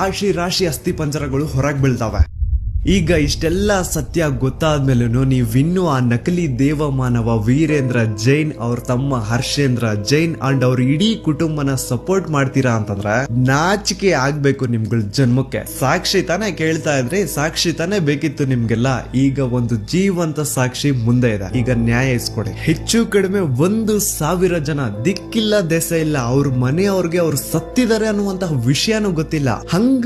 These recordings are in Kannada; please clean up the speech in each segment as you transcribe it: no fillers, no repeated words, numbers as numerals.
ರಾಶಿ ರಾಶಿ ಅಸ್ಥಿ ಪಂಜರಗಳು ಹೊರಗೆ ಬೀಳ್ತಾವೆ. ಈಗ ಇಷ್ಟೆಲ್ಲ ಸತ್ಯ ಗೊತ್ತಾದ್ಮೇಲೂ ನೀವಿನ್ನೂ ಆ ನಕಲಿ ದೇವಮಾನವ ವೀರೇಂದ್ರ ಜೈನ್ ಅವ್ರ ತಮ್ಮ ಹರ್ಷೇಂದ್ರ ಜೈನ್ ಅಂಡ್ ಅವ್ರ ಇಡೀ ಕುಟುಂಬನ ಸಪೋರ್ಟ್ ಮಾಡ್ತೀರಾ ಅಂತಂದ್ರೆ ನಾಚಿಕೆ ಆಗ್ಬೇಕು ನಿಮ್ಗಳ ಜನ್ಮಕ್ಕೆ. ಸಾಕ್ಷಿ ತಾನೇ ಕೇಳ್ತಾ ಇದ್ರಿ, ಸಾಕ್ಷಿ ತಾನೇ ಬೇಕಿತ್ತು ನಿಮ್ಗೆಲ್ಲ. ಈಗ ಒಂದು ಜೀವಂತ ಸಾಕ್ಷಿ ಮುಂದೆ ಇದೆ, ಈಗ ನ್ಯಾಯ ಇಸ್ಕೊಡಿ. ಹೆಚ್ಚು ಕಡಿಮೆ 1,000 ಜನ ದಿಕ್ಕಿಲ್ಲ ದೆಸೆ ಇಲ್ಲ, ಅವ್ರ ಮನೆಯವ್ರಿಗೆ ಅವ್ರು ಸತ್ತಿದ್ದಾರೆ ಅನ್ನುವಂತಹ ವಿಷಯನೂ ಗೊತ್ತಿಲ್ಲ, ಹಂಗ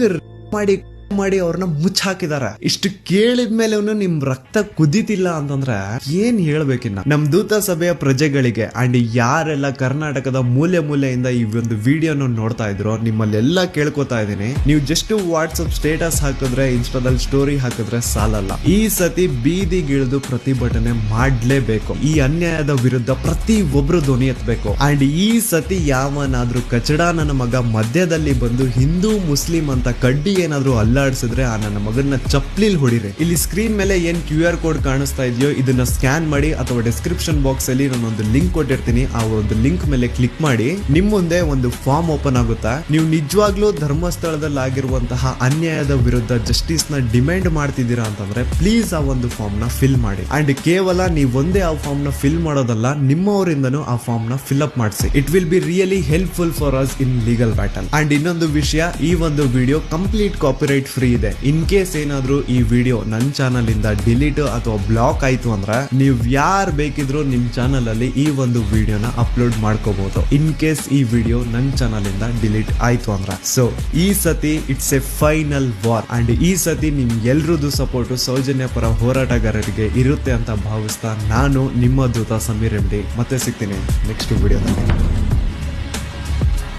ಮಾಡಿ ಅವ್ರನ್ನ ಮುಚ್ಚಾಕಿದಾರೆ. ಇಷ್ಟು ಕೇಳಿದ್ಮೇಲೆ ನಿಮ್ ರಕ್ತ ಕುದಿತಿಲ್ಲ ಅಂತಂದ್ರೆ ಏನ್ ಹೇಳ್ಬೇಕಿನ್ನ. ನಮ್ ದೂತ ಸಭೆಯ ಪ್ರಜೆಗಳಿಗೆ ಅಂಡ್ ಯಾರೆಲ್ಲ ಕರ್ನಾಟಕದ ಮೂಲೆ ಮೂಲೆಯಿಂದ ಈ ಒಂದು ವಿಡಿಯೋನ ನೋಡ್ತಾ ಇದ್ರು, ನಿಮ್ಮಲ್ಲೆಲ್ಲ ಕೇಳ್ಕೊತಾ ಇದೀನಿ, ನೀವು ಜಸ್ಟ್ ವಾಟ್ಸ್ಆಪ್ ಸ್ಟೇಟಸ್ ಹಾಕಿದ್ರೆ, ಇನ್ಸ್ಟಾದಲ್ಲಿ ಸ್ಟೋರಿ ಹಾಕಿದ್ರೆ ಸಾಲಲ್ಲ. ಈ ಸತಿ ಬೀದಿಗಿಳಿದು ಪ್ರತಿಭಟನೆ ಮಾಡ್ಲೇಬೇಕು. ಈ ಅನ್ಯಾಯದ ವಿರುದ್ಧ ಪ್ರತಿ ಒಬ್ರು ಧ್ವನಿ ಎತ್ತಬೇಕು. ಅಂಡ್ ಈ ಸತಿ ಯಾವನಾದ್ರೂ ಕಚಡ ನನ್ನ ಮಗ ಮಧ್ಯದಲ್ಲಿ ಬಂದು ಹಿಂದೂ ಮುಸ್ಲಿಂ ಅಂತ ಕಡ್ಡಿ ಏನಾದ್ರೂ ಅಲ್ಲಾಡಿಸಿದ್ರೆ ಆ ನನ್ನ ಮಗನ್ನ ಚಪ್ಲಿಲ್ ಹೊಡಿರಿ. ಇಲ್ಲಿ ಸ್ಕ್ರೀನ್ ಮೇಲೆ ಏನ್ QR ಕೋಡ್ ಕಾಣಿಸ್ತಾ ಇದೆಯೋ ಇದನ್ನ ಸ್ಕ್ಯಾನ್ ಮಾಡಿ ಅಥವಾ ಡಿಸ್ಕ್ರಿಪ್ಷನ್ ಬಾಕ್ಸ್ ಅಲ್ಲಿ ನಾನೊಂದು ಲಿಂಕ್ ಕೊಟ್ಟಿರ್ತೀನಿ, ಆ ಒಂದು ಲಿಂಕ್ ಮೇಲೆ ಕ್ಲಿಕ್ ಮಾಡಿ ನಿಮ್ ಮುಂದೆ ಒಂದು ಫಾರ್ಮ್ ಓಪನ್ ಆಗುತ್ತೆ. ನೀವು ನಿಜವಾಗ್ಲೂ ಧರ್ಮಸ್ಥಳದಲ್ಲಿ ಆಗಿರುವಂತಹ ಅನ್ಯಾಯದ ವಿರುದ್ಧ ಜಸ್ಟಿಸ್ ನ ಡಿಮ್ಯಾಂಡ್ ಮಾಡ್ತಿದ್ದೀರಾ ಅಂತಂದ್ರೆ ಪ್ಲೀಸ್ ಆ ಒಂದು ಫಾರ್ಮ್ ನ ಫಿಲ್ ಮಾಡಿ. ಅಂಡ್ ಕೇವಲ ನೀವೊಂದೇ ಆ ಫಾರ್ಮ್ ನ ಫಿಲ್ ಮಾಡೋದಲ್ಲ, ನಿಮ್ಮವರಿಂದನೂ ಆ ಫಾರ್ಮ್ ನ ಫಿಲ್ ಅಪ್ ಮಾಡಿಸಿ. It will be really helpful for us in legal battle. And ಇನ್ನೊಂದು ವಿಷಯ, ಈ ಒಂದು ವಿಡಿಯೋ ಕಂಪ್ಲೀಟ್ ಕಾಪಿರೈಟ್ ಫ್ರೀ ಇದೆ. ಇನ್ ಕೇಸ್ ಏನಾದ್ರೂ ಈ ವಿಡಿಯೋ ನನ್ನ ಚಾನಲ್ ಇಂದ ಡಿಲೀಟ್ ಅಥವಾ ಬ್ಲಾಕ್ ಆಯ್ತು ಅಂದ್ರೆ ನೀವ್ ಯಾರು ಬೇಕಿದ್ರು ನಿಮ್ ಚಾನಲ್ ಅಲ್ಲಿ ಈ ಒಂದು ವಿಡಿಯೋನ ಅಪ್ಲೋಡ್ ಮಾಡ್ಕೋಬಹುದು. ಇನ್ ಕೇಸ್ ಈ ವಿಡಿಯೋ ನನ್ನ ಚಾನಲ್ ಇಂದ ಡಿಲೀಟ್ ಆಯ್ತು ಅಂದ್ರೆ. ಸೊ ಈ ಸತಿ it's A final war and ಈ ಸತಿ ನಿಮ್ ಎಲ್ರದ್ದು ಸಪೋರ್ಟ್ ಸೌಜನ್ಯ ಪರ ಹೋರಾಟಗಾರರಿಗೆ ಇರುತ್ತೆ ಅಂತ ಭಾವಿಸ್ತಾ ನಾನು ನಿಮ್ಮ ದೂತ ಸಮೀರ್ MD ಮತ್ತೆ ಸಿಗ್ತೀನಿ ನೆಕ್ಸ್ಟ್ ವಿಡಿಯೋದಲ್ಲಿ.